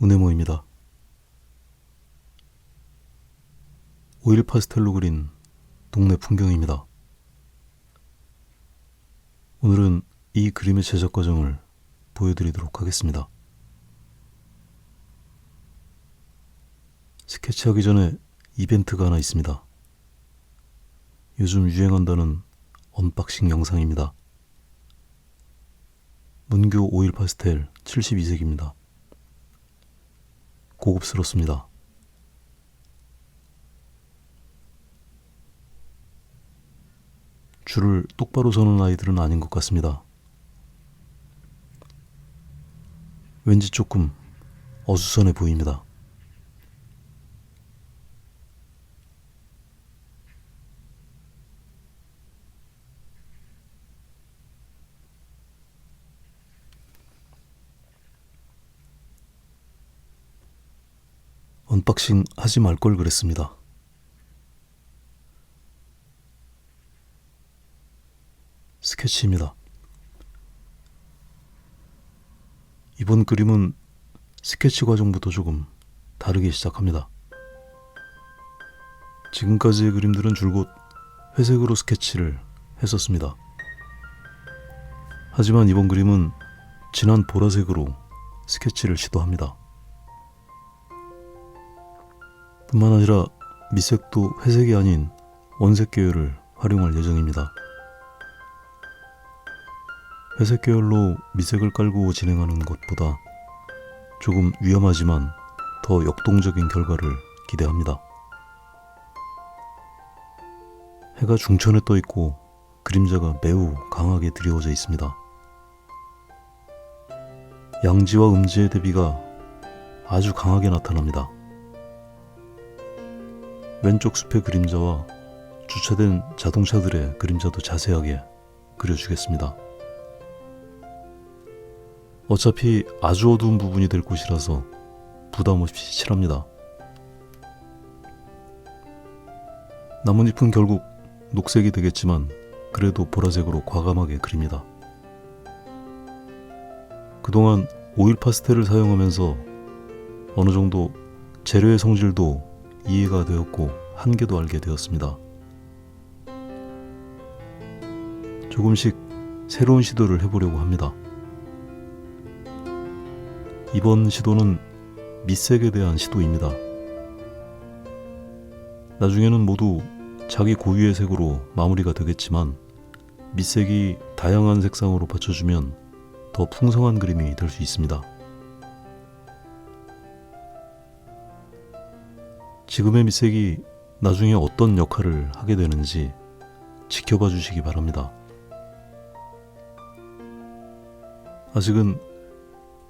은혜모입니다. 오일 파스텔로 그린 동네 풍경입니다. 오늘은 이 그림의 제작 과정을 보여드리도록 하겠습니다. 스케치하기 전에 이벤트가 하나 있습니다. 요즘 유행한다는 언박싱 영상입니다. 문교 오일 파스텔 72색입니다. 고급스럽습니다. 줄을 똑바로 서는 아이들은 아닌 것 같습니다. 왠지 조금 어수선해 보입니다. 언박싱 하지 말 걸 그랬습니다. 스케치입니다. 이번 그림은 스케치 과정부터 조금 다르게 시작합니다. 지금까지의 그림들은 줄곧 회색으로 스케치를 했었습니다. 하지만 이번 그림은 진한 보라색으로 스케치를 시도합니다. 뿐만 아니라 밑색도 회색이 아닌 원색 계열을 활용할 예정입니다. 회색 계열로 밑색을 깔고 진행하는 것보다 조금 위험하지만 더 역동적인 결과를 기대합니다. 해가 중천에 떠 있고 그림자가 매우 강하게 드리워져 있습니다. 양지와 음지의 대비가 아주 강하게 나타납니다. 왼쪽 숲의 그림자와 주차된 자동차들의 그림자도 자세하게 그려주겠습니다. 어차피 아주 어두운 부분이 될 곳이라서 부담 없이 칠합니다. 나뭇잎은 결국 녹색이 되겠지만 그래도 보라색으로 과감하게 그립니다. 그동안 오일 파스텔을 사용하면서 어느 정도 재료의 성질도 이해가 되었고 한계도 알게 되었습니다. 조금씩 새로운 시도를 해보려고 합니다. 이번 시도는 밑색에 대한 시도입니다. 나중에는 모두 자기 고유의 색으로 마무리가 되겠지만 밑색이 다양한 색상으로 받쳐주면 더 풍성한 그림이 될 수 있습니다. 지금의 밑색이 나중에 어떤 역할을 하게 되는지 지켜봐 주시기 바랍니다. 아직은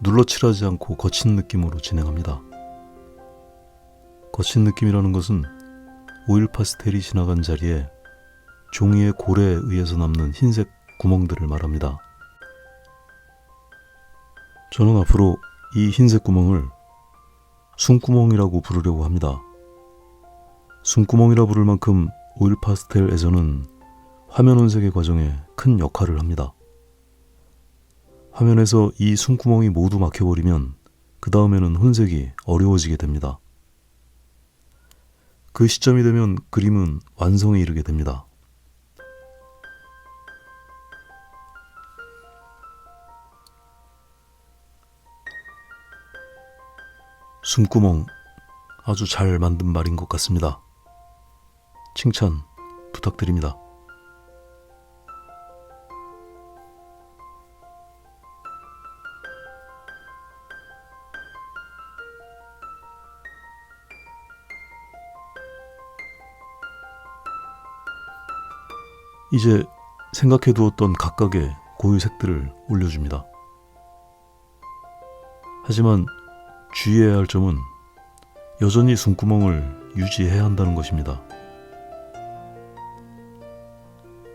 눌러칠하지 않고 거친 느낌으로 진행합니다. 거친 느낌이라는 것은 오일 파스텔이 지나간 자리에 종이의 골에 의해서 남는 흰색 구멍들을 말합니다. 저는 앞으로 이 흰색 구멍을 숨구멍이라고 부르려고 합니다. 숨구멍이라 부를 만큼 오일 파스텔에서는 화면 혼색의 과정에 큰 역할을 합니다. 화면에서 이 숨구멍이 모두 막혀버리면 그 다음에는 혼색이 어려워지게 됩니다. 그 시점이 되면 그림은 완성에 이르게 됩니다. 숨구멍 아주 잘 만든 말인 것 같습니다. 칭찬 부탁드립니다. 이제 생각해 두었던 각각의 고유 색들을 올려줍니다. 하지만 주의해야 할 점은 여전히 숨구멍을 유지해야 한다는 것입니다.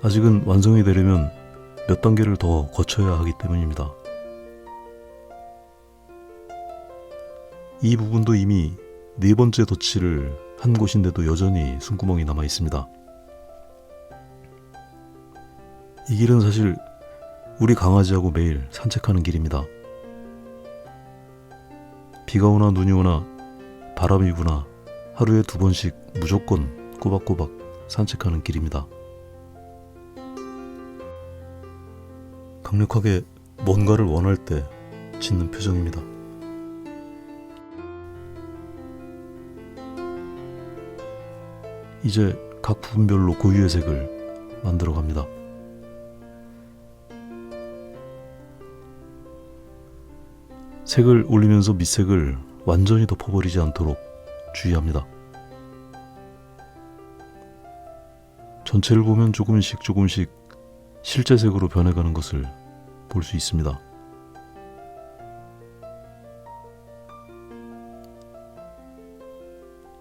아직은 완성이 되려면 몇 단계를 더 거쳐야 하기 때문입니다. 이 부분도 이미 네 번째 덧칠을 한 곳인데도 여전히 숨구멍이 남아 있습니다. 이 길은 사실 우리 강아지하고 매일 산책하는 길입니다. 비가 오나 눈이 오나 바람이 부나 하루에 2번씩 무조건 꼬박꼬박 산책하는 길입니다. 강력하게 뭔가를 원할 때 짓는 표정입니다. 이제 각 부분별로 고유의 색을 만들어 갑니다. 색을 올리면서 밑색을 완전히 덮어버리지 않도록 주의합니다. 전체를 보면 조금씩 실제 색으로 변해가는 것을 볼 수 있습니다.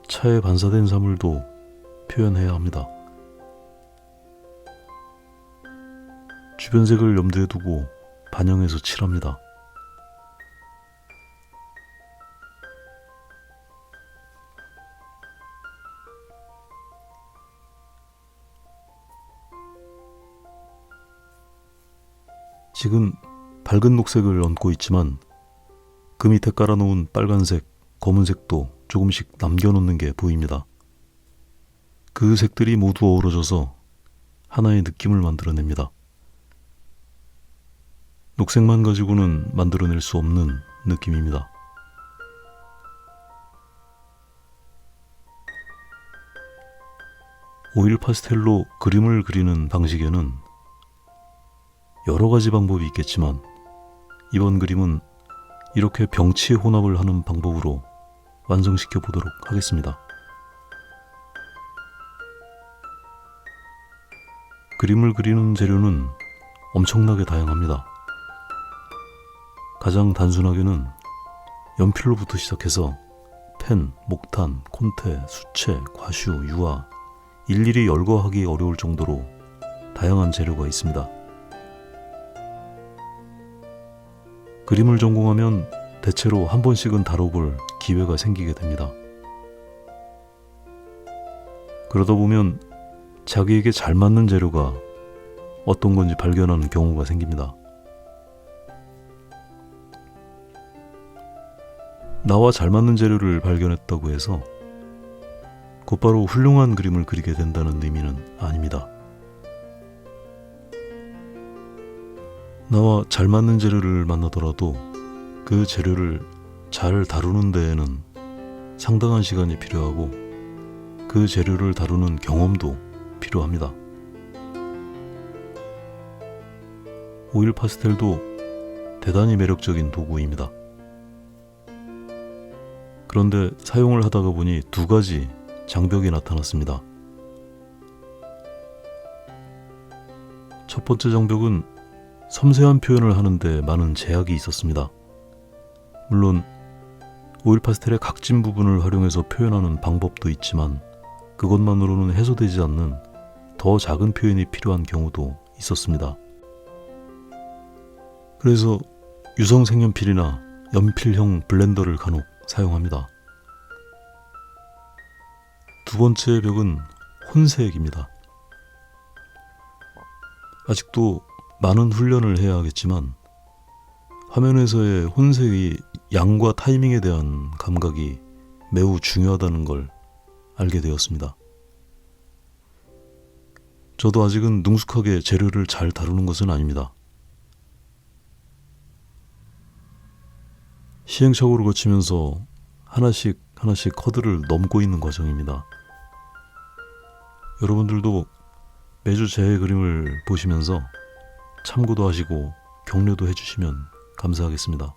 차에 반사된 사물도 표현해야 합니다. 주변 색을 염두에 두고 반영해서 칠합니다. 지금 밝은 녹색을 얹고 있지만 그 밑에 깔아놓은 빨간색, 검은색도 조금씩 남겨놓는 게 보입니다. 그 색들이 모두 어우러져서 하나의 느낌을 만들어냅니다. 녹색만 가지고는 만들어낼 수 없는 느낌입니다. 오일 파스텔로 그림을 그리는 방식에는 여러 가지 방법이 있겠지만 이번 그림은 이렇게 병치 혼합을 하는 방법으로 완성시켜 보도록 하겠습니다. 그림을 그리는 재료는 엄청나게 다양합니다. 가장 단순하게는 연필로부터 시작해서 펜, 목탄, 콘테, 수채, 과슈, 유화, 일일이 열거하기 어려울 정도로 다양한 재료가 있습니다. 그림을 전공하면 대체로 한 번씩은 다뤄볼 기회가 생기게 됩니다. 그러다 보면 자기에게 잘 맞는 재료가 어떤 건지 발견하는 경우가 생깁니다. 나와 잘 맞는 재료를 발견했다고 해서 곧바로 훌륭한 그림을 그리게 된다는 의미는 아닙니다. 나와 잘 맞는 재료를 만나더라도 그 재료를 잘 다루는 데에는 상당한 시간이 필요하고 그 재료를 다루는 경험도 필요합니다. 오일 파스텔도 대단히 매력적인 도구입니다. 그런데 사용을 하다가 보니 2가지 장벽이 나타났습니다. 첫 번째 장벽은 섬세한 표현을 하는데 많은 제약이 있었습니다. 물론 오일 파스텔의 각진 부분을 활용해서 표현하는 방법도 있지만 그것만으로는 해소되지 않는 더 작은 표현이 필요한 경우도 있었습니다. 그래서 유성 색연필이나 연필형 블렌더를 간혹 사용합니다. 2번째 벽은 혼색입니다. 아직도 많은 훈련을 해야 하겠지만 화면에서의 혼색이 양과 타이밍에 대한 감각이 매우 중요하다는 걸 알게 되었습니다. 저도 아직은 능숙하게 재료를 잘 다루는 것은 아닙니다. 시행착오를 거치면서 하나씩 허들을 넘고 있는 과정입니다. 여러분들도 매주 제 그림을 보시면서 참고도 하시고 격려도 해주시면 감사하겠습니다.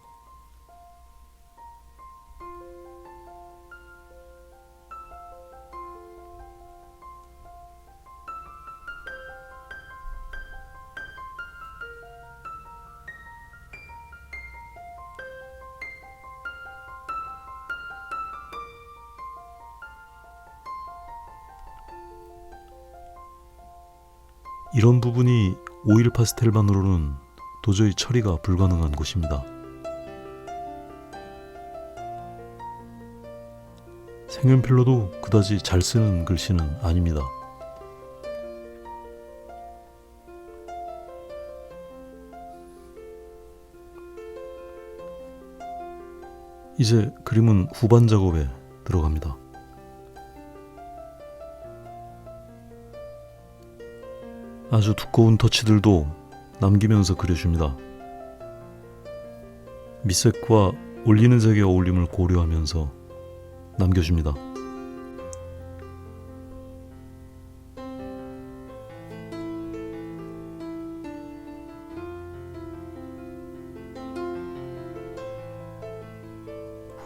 이런 부분이 오일 파스텔만으로는 도저히 처리가 불가능한 곳입니다. 색연필로도 그다지 잘 쓰는 글씨는 아닙니다. 이제 그림은 후반 작업에 들어갑니다. 아주 두꺼운 터치들도 남기면서 그려줍니다. 밑색과 올리는 색의 어울림을 고려하면서 남겨줍니다.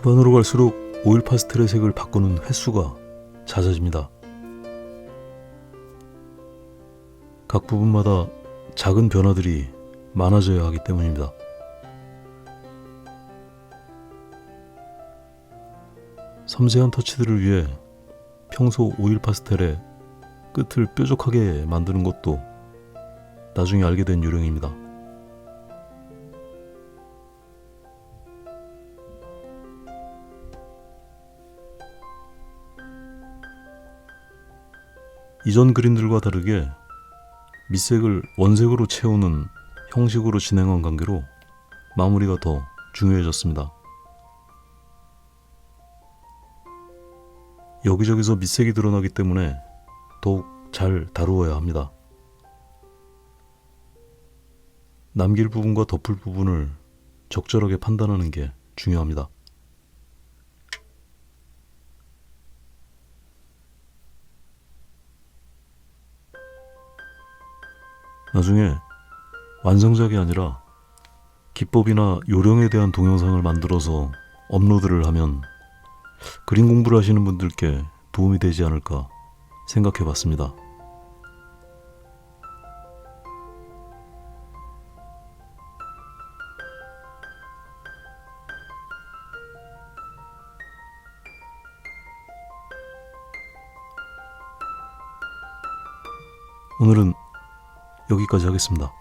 후반으로 갈수록 오일 파스텔의 색을 바꾸는 횟수가 잦아집니다. 각 부분마다 작은 변화들이 많아져야 하기 때문입니다. 섬세한 터치들을 위해 평소 오일 파스텔의 끝을 뾰족하게 만드는 것도 나중에 알게 된 요령입니다. 이전 그림들과 다르게 밑색을 원색으로 채우는 형식으로 진행한 관계로 마무리가 더 중요해졌습니다. 여기저기서 밑색이 드러나기 때문에 더욱 잘 다루어야 합니다. 남길 부분과 덮을 부분을 적절하게 판단하는 게 중요합니다. 나중에 완성작이 아니라 기법이나 요령에 대한 동영상을 만들어서 업로드를 하면 그림 공부를 하시는 분들께 도움이 되지 않을까 생각해 봤습니다. 오늘은 여기까지 하겠습니다.